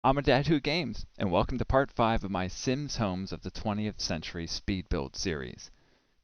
I'm a dad who games, and welcome to part 5 of my Sims Homes of the 20th Century Speed Build series.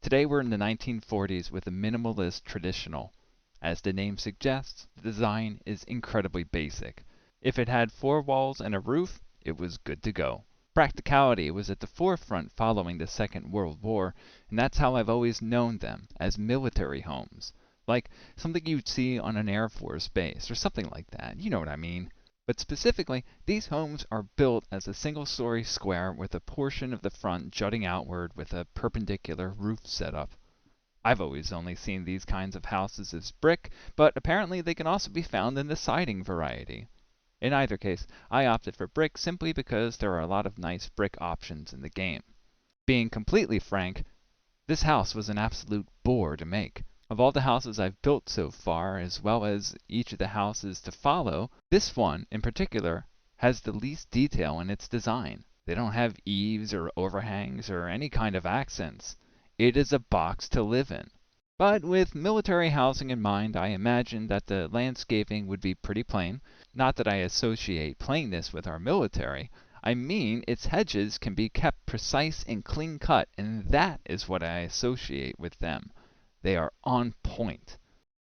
Today we're in the 1940s with a minimalist traditional. As the name suggests, the design is incredibly basic. If it had 4 walls and a roof, it was good to go. Practicality was at the forefront following the Second World War, and that's how I've always known them, as military homes. Like something you'd see on an Air Force base, or something like that, you know what I mean. But specifically, these homes are built as a single-story square with a portion of the front jutting outward with a perpendicular roof setup. I've always only seen these kinds of houses as brick, but apparently they can also be found in the siding variety. In either case, I opted for brick simply because there are a lot of nice brick options in the game. Being completely frank, this house was an absolute bore to make. Of all the houses I've built so far, as well as each of the houses to follow, this one, in particular, has the least detail in its design. They don't have eaves or overhangs or any kind of accents. It is a box to live in. But with military housing in mind, I imagined that the landscaping would be pretty plain. Not that I associate plainness with our military. I mean, its hedges can be kept precise and clean cut, and that is what I associate with them. They are on point.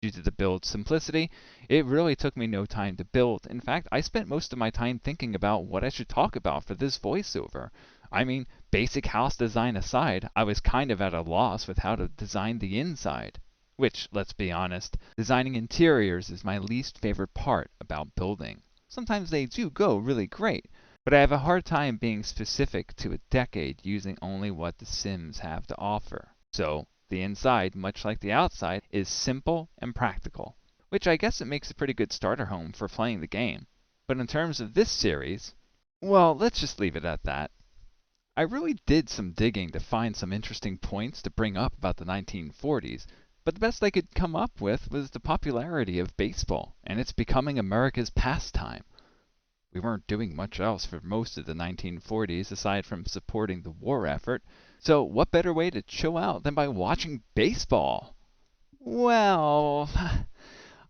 Due to the build's simplicity, it really took me no time to build. In fact, I spent most of my time thinking about what I should talk about for this voiceover. I mean, basic house design aside, I was kind of at a loss with how to design the inside. Which, let's be honest, designing interiors is my least favorite part about building. Sometimes they do go really great, but I have a hard time being specific to a decade using only what the Sims have to offer. So, the inside, much like the outside, is simple and practical, which I guess it makes a pretty good starter home for playing the game. But in terms of this series, well, let's just leave it at that. I really did some digging to find some interesting points to bring up about the 1940s, but the best I could come up with was the popularity of baseball, and it's becoming America's pastime. We weren't doing much else for most of the 1940s aside from supporting the war effort, so what better way to chill out than by watching baseball? Well,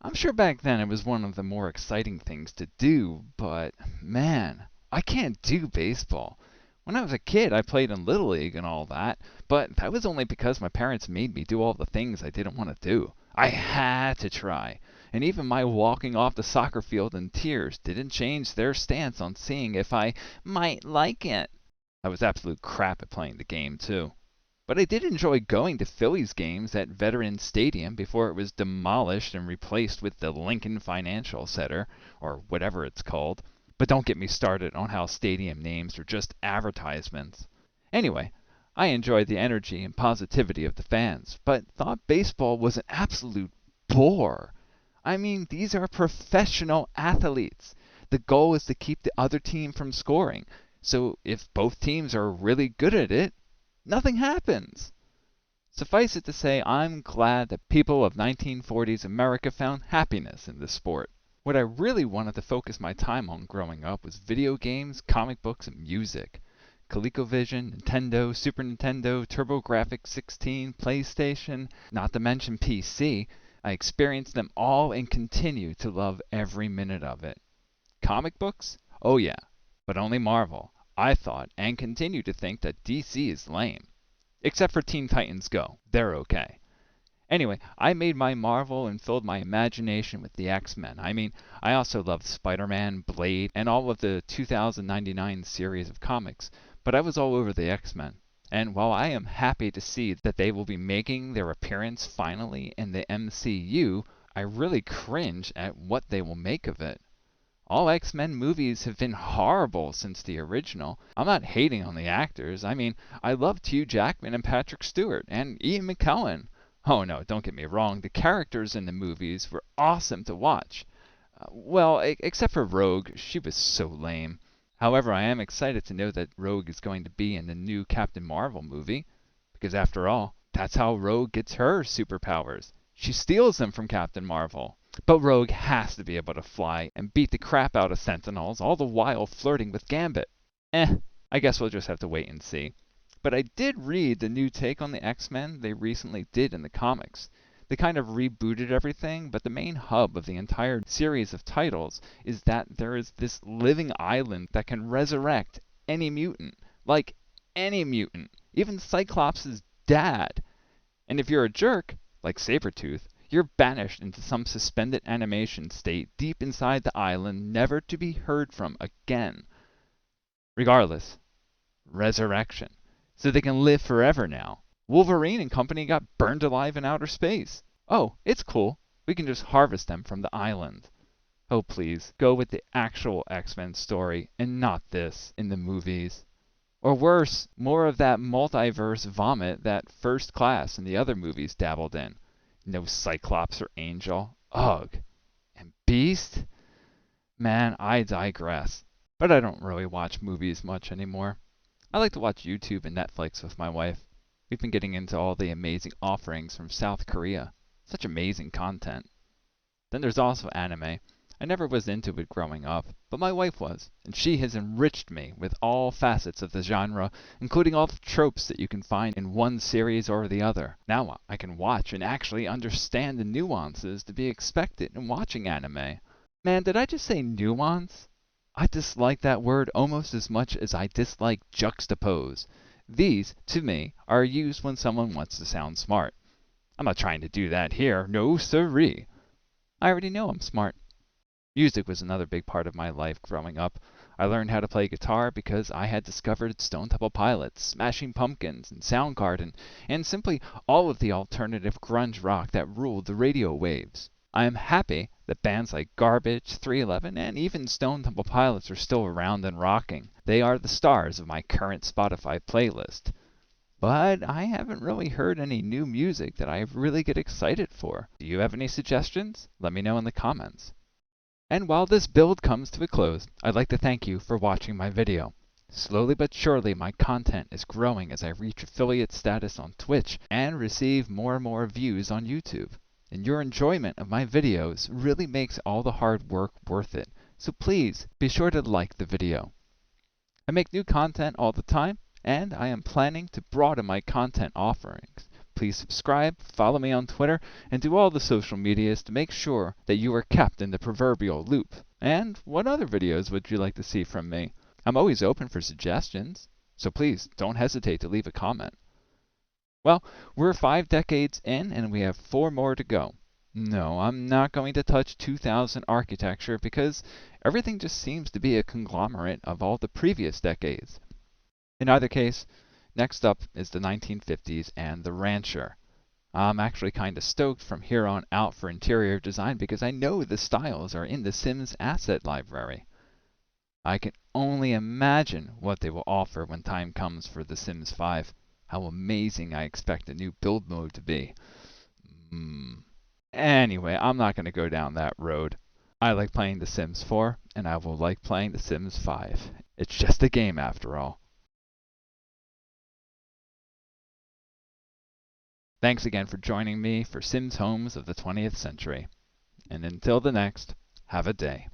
I'm sure back then it was one of the more exciting things to do, but man, I can't do baseball. When I was a kid, I played in Little League and all that, but that was only because my parents made me do all the things I didn't want to do. I had to try. And even my walking off the soccer field in tears didn't change their stance on seeing if I might like it. I was absolute crap at playing the game, too. But I did enjoy going to Phillies games at Veterans Stadium before it was demolished and replaced with the Lincoln Financial Center, or whatever it's called. But don't get me started on how stadium names are just advertisements. Anyway, I enjoyed the energy and positivity of the fans, but thought baseball was an absolute bore. I mean, these are professional athletes. The goal is to keep the other team from scoring. So if both teams are really good at it, nothing happens. Suffice it to say, I'm glad that people of 1940s America found happiness in this sport. What I really wanted to focus my time on growing up was video games, comic books, and music. ColecoVision, Nintendo, Super Nintendo, TurboGrafx-16, PlayStation, not to mention PC, I experienced them all and continue to love every minute of it. Comic books? Oh yeah, but only Marvel. I thought, and continue to think, that DC is lame. Except for Teen Titans Go. They're okay. Anyway, I made my Marvel and filled my imagination with the X-Men. I mean, I also loved Spider-Man, Blade, and all of the 2099 series of comics, but I was all over the X-Men. And while I am happy to see that they will be making their appearance finally in the MCU, I really cringe at what they will make of it. All X-Men movies have been horrible since the original. I'm not hating on the actors. I mean, I loved Hugh Jackman and Patrick Stewart, and Ian McKellen. Oh no, don't get me wrong, the characters in the movies were awesome to watch. Well, except for Rogue, she was so lame. However, I am excited to know that Rogue is going to be in the new Captain Marvel movie, because after all, that's how Rogue gets her superpowers. She steals them from Captain Marvel. But Rogue has to be able to fly and beat the crap out of Sentinels, all the while flirting with Gambit. I guess we'll just have to wait and see. But I did read the new take on the X-Men they recently did in the comics. They kind of rebooted everything, but the main hub of the entire series of titles is that there is this living island that can resurrect any mutant. Like, any mutant. Even Cyclops' dad. And if you're a jerk, like Sabretooth, you're banished into some suspended animation state deep inside the island, never to be heard from again. Regardless, resurrection. So they can live forever now. Wolverine and company got burned alive in outer space. Oh, it's cool. We can just harvest them from the island. Oh, please, go with the actual X-Men story and not this in the movies. Or worse, more of that multiverse vomit that First Class and the other movies dabbled in. No Cyclops or Angel. Ugh. And Beast? Man, I digress. But I don't really watch movies much anymore. I like to watch YouTube and Netflix with my wife. We've been getting into all the amazing offerings from South Korea. Such amazing content. Then there's also anime. I never was into it growing up, but my wife was, and she has enriched me with all facets of the genre, including all the tropes that you can find in one series or the other. Now I can watch and actually understand the nuances to be expected in watching anime. Man, did I just say nuance? I dislike that word almost as much as I dislike juxtapose. These, to me, are used when someone wants to sound smart. I'm not trying to do that here, no siree. I already know I'm smart. Music was another big part of my life growing up. I learned how to play guitar because I had discovered Stone Temple Pilots, Smashing Pumpkins, and Soundgarden, and simply all of the alternative grunge rock that ruled the radio waves. I am happy that bands like Garbage, 311, and even Stone Temple Pilots are still around and rocking. They are the stars of my current Spotify playlist. But I haven't really heard any new music that I really get excited for. Do you have any suggestions? Let me know in the comments. And while this build comes to a close, I'd like to thank you for watching my video. Slowly but surely my content is growing as I reach affiliate status on Twitch and receive more and more views on YouTube. And your enjoyment of my videos really makes all the hard work worth it. So please be sure to like the video. I make new content all the time, and I am planning to broaden my content offerings. Please subscribe, follow me on Twitter, and do all the social medias to make sure that you are kept in the proverbial loop. And what other videos would you like to see from me? I'm always open for suggestions, so please don't hesitate to leave a comment. Well, we're 5 decades in and we have 4 more to go. No, I'm not going to touch 2000 architecture because everything just seems to be a conglomerate of all the previous decades. In either case, next up is the 1950s and the Rancher. I'm actually kind of stoked from here on out for interior design because I know the styles are in the Sims asset library. I can only imagine what they will offer when time comes for The Sims 5. How amazing I expect the new build mode to be. Anyway, I'm not going to go down that road. I like playing The Sims 4, and I will like playing The Sims 5. It's just a game after all. Thanks again for joining me for Sims Homes of the 20th Century. And until the next, have a day.